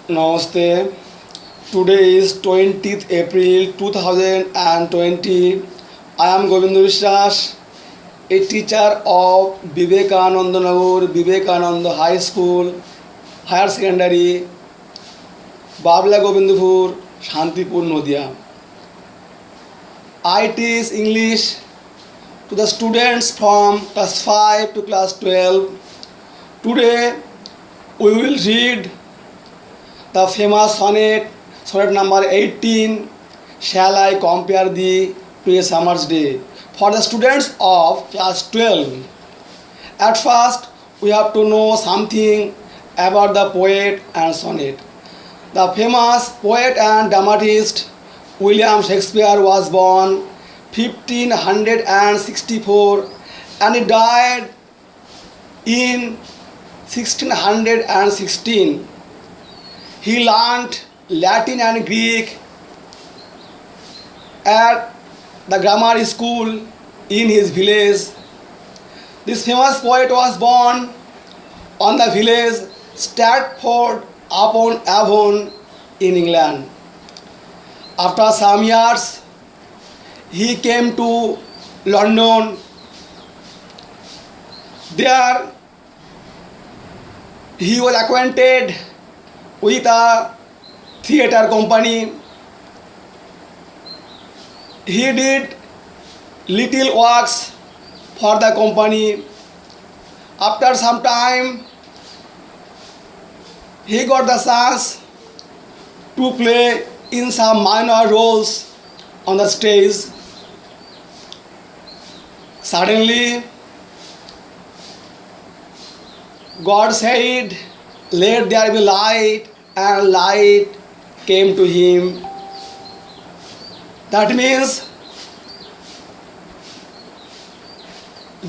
Namaste. Today is 20th April 2020. I am Govindu Vishwas, a teacher of Vivekananda Nagar, Vivekananda High School, Higher Secondary, Babla Govindpur, Shantipur, Nodia. I teach English to the students from class 5 to class 12. Today we will read the famous sonnet number 18, Shall I Compare Thee to a Summer's Day, for the students of class 12. At first, we have to know something about the poet and sonnet. The famous poet and dramatist William Shakespeare was born 1564 and he died in 1616. He learnt Latin and Greek at the grammar school in his village. This famous poet was born on the village Stratford upon Avon in England. After some years, he came to London. There, he was acquainted with a theatre company. He did little works for the company. After some time, he got the chance to play in some minor roles on the stage. Suddenly, God said, "Let there be light," and light came to him. That means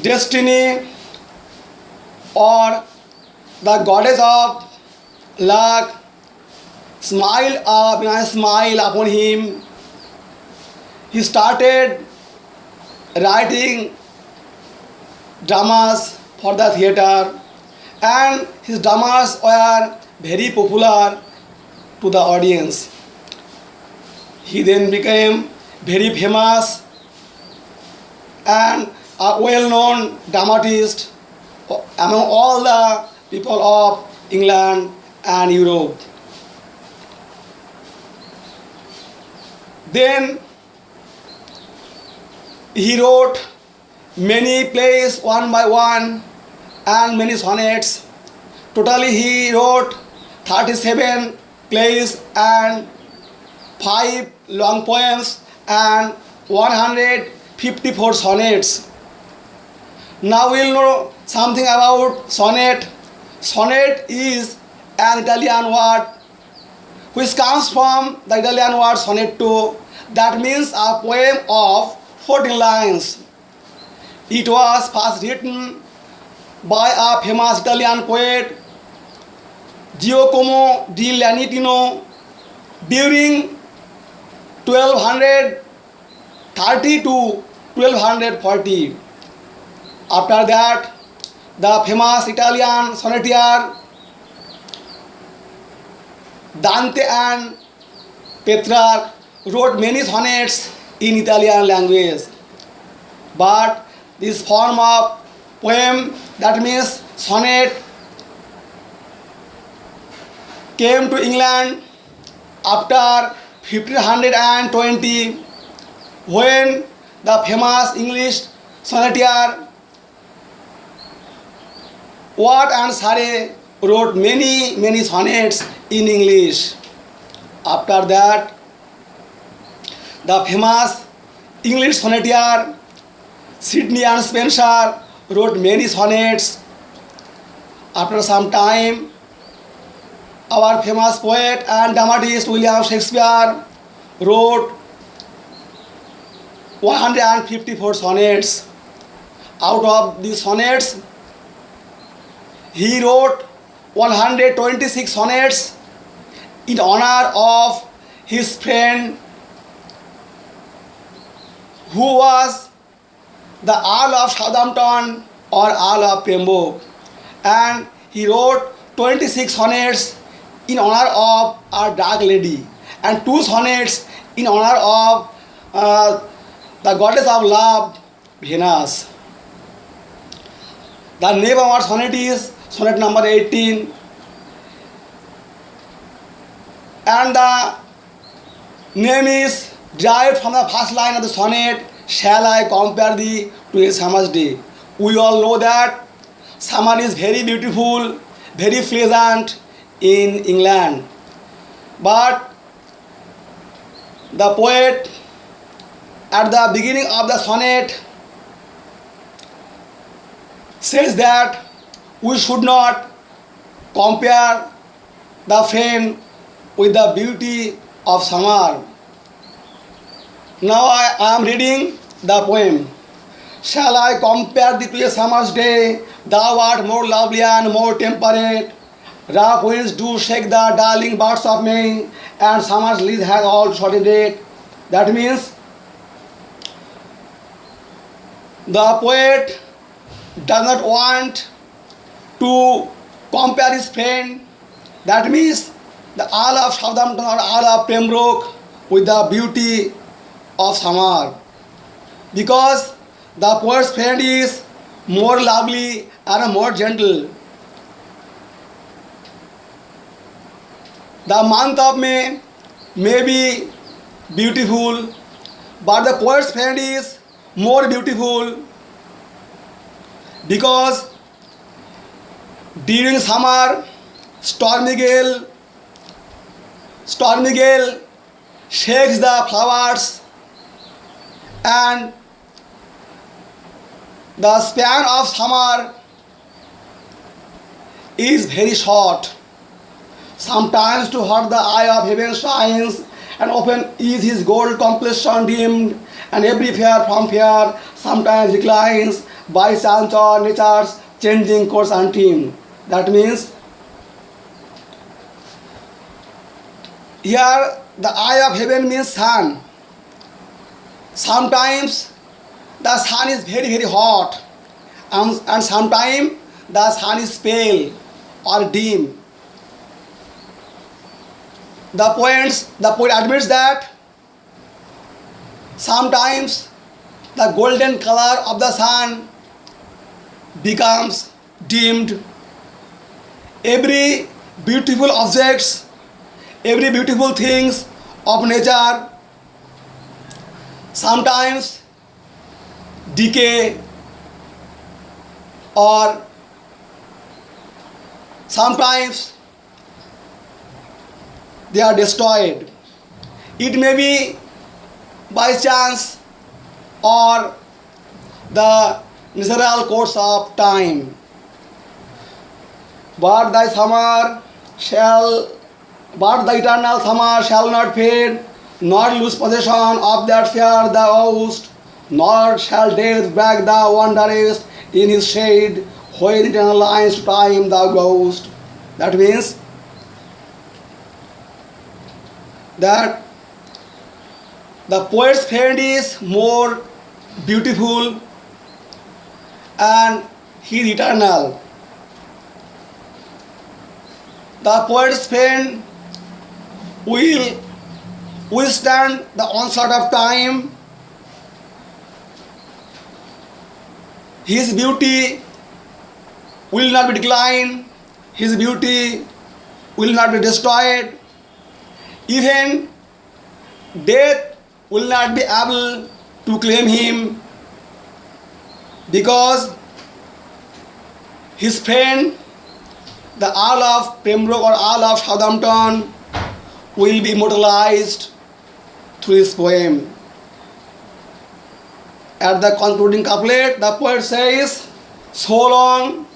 destiny or the goddess of luck smiled upon him. He started writing dramas for the theatre, and his dramas were very popular to the audience. He then became very famous and a well-known dramatist among all the people of England and Europe. Then he wrote many plays one by one and many sonnets. Totally he wrote 37 plays and 5 long poems and 154 sonnets. Now we'll know something about sonnet. Sonnet is an Italian word which comes from the Italian word sonetto, that means a poem of 14 lines. It was first written by a famous Italian poet, Giacomo di Lanitino, during 1230 to 1240. After that, the famous Italian sonneteer Dante and Petrarch wrote many sonnets in Italian language. But this form of poem, that means sonnet, came to England after 1520, when the famous English sonneteer Watt and Surrey wrote many sonnets in English. After that, the famous English sonneteer Sidney and Spenser wrote many sonnets. After some time, our famous poet and dramatist William Shakespeare wrote 154 sonnets. Out of these sonnets, he wrote 126 sonnets in honor of his friend who was the Earl of Southampton or Earl of Pembroke, and he wrote 26 sonnets in honor of a dark lady, and 2 sonnets in honor of the goddess of love, Venus. The name of our sonnet is sonnet number 18, and the name is derived from the first line of the sonnet, shall I compare thee to a summer's day. We all know that summer is very beautiful, very pleasant in England. But the poet at the beginning of the sonnet says that we should not compare the friend with the beauty of summer. Now I am reading the poem. Shall I compare thee to a summer's day? Thou art more lovely and more temperate. Rough winds do shake the darling birds of May, and summer's lease has all shortened date. That means the poet does not want to compare his friend, that means the Earl of Southampton or Earl of Pembroke, with the beauty of summer, because the poet's friend is more lovely and more gentle. The month of May be beautiful, but the poet's friend is more beautiful, because during summer stormy gale shakes the flowers, and the span of summer is very short. Sometimes to her the eye of heaven shines, and often is his gold complexion dimmed, and every fair from fair sometimes declines by chance or nature's changing course and theme. That means here the eye of heaven means sun. Sometimes the sun is very very hot, and sometimes the sun is pale or dim. The poet admits that sometimes the golden color of the sun becomes dimmed. Every beautiful objects, every beautiful things of nature sometimes decay, or sometimes they are destroyed. It may be by chance or the natural course of time. But the eternal summer shall not fade, nor lose possession of that fair thou owest, nor shall death break thou wanderest in his shade, when eternal lines to time thou goest. That means that the poet's friend is more beautiful and he is eternal. The poet's friend will withstand the onslaught of time. His beauty will not be declined, his beauty will not be destroyed. Even death will not be able to claim him, because his friend, the Earl of Pembroke or Earl of Southampton, will be immortalized through his poem. At the concluding couplet, the poet says, so long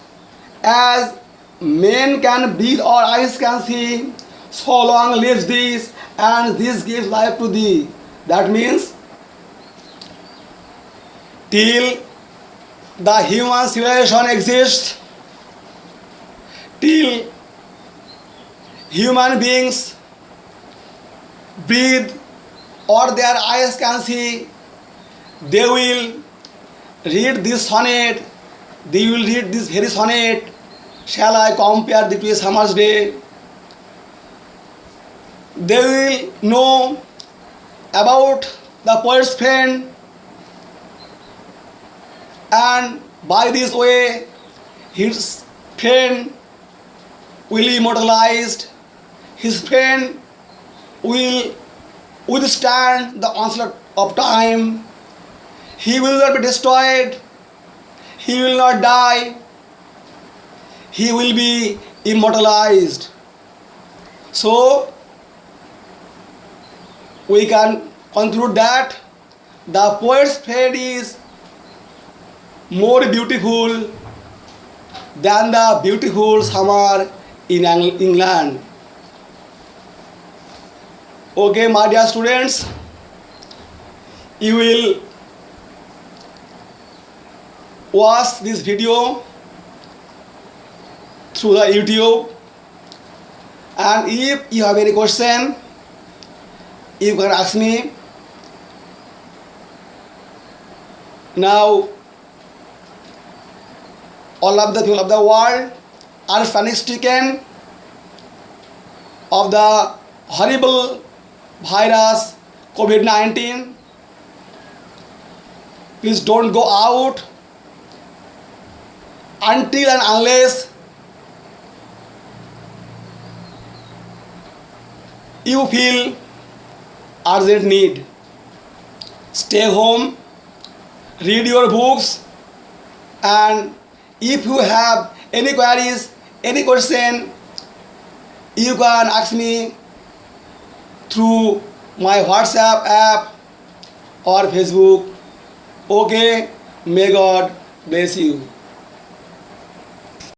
as men can breathe or eyes can see, so long lives this, and this gives life to thee. That means till the human civilization exists, till human beings breathe or their eyes can see, they will read this sonnet, they will read this very sonnet, shall I compare thee to a summer's day. they will know about the poet's friend, and by this way his friend will be immortalized. His friend will withstand the onslaught of time. He will not be destroyed. He will not die. He will be immortalized. So we can conclude that the poet's friend is more beautiful than the beautiful summer in England. Okay, my dear students, you will watch this video through the YouTube, and if you have any question, you can ask me. Now, all of the people of the world are panic-stricken of the horrible virus COVID-19. Please don't go out until and unless you feel urgent need. Stay home, read your books, and if you have any queries, any question, you can ask me through my WhatsApp app or Facebook. Okay, may God bless you.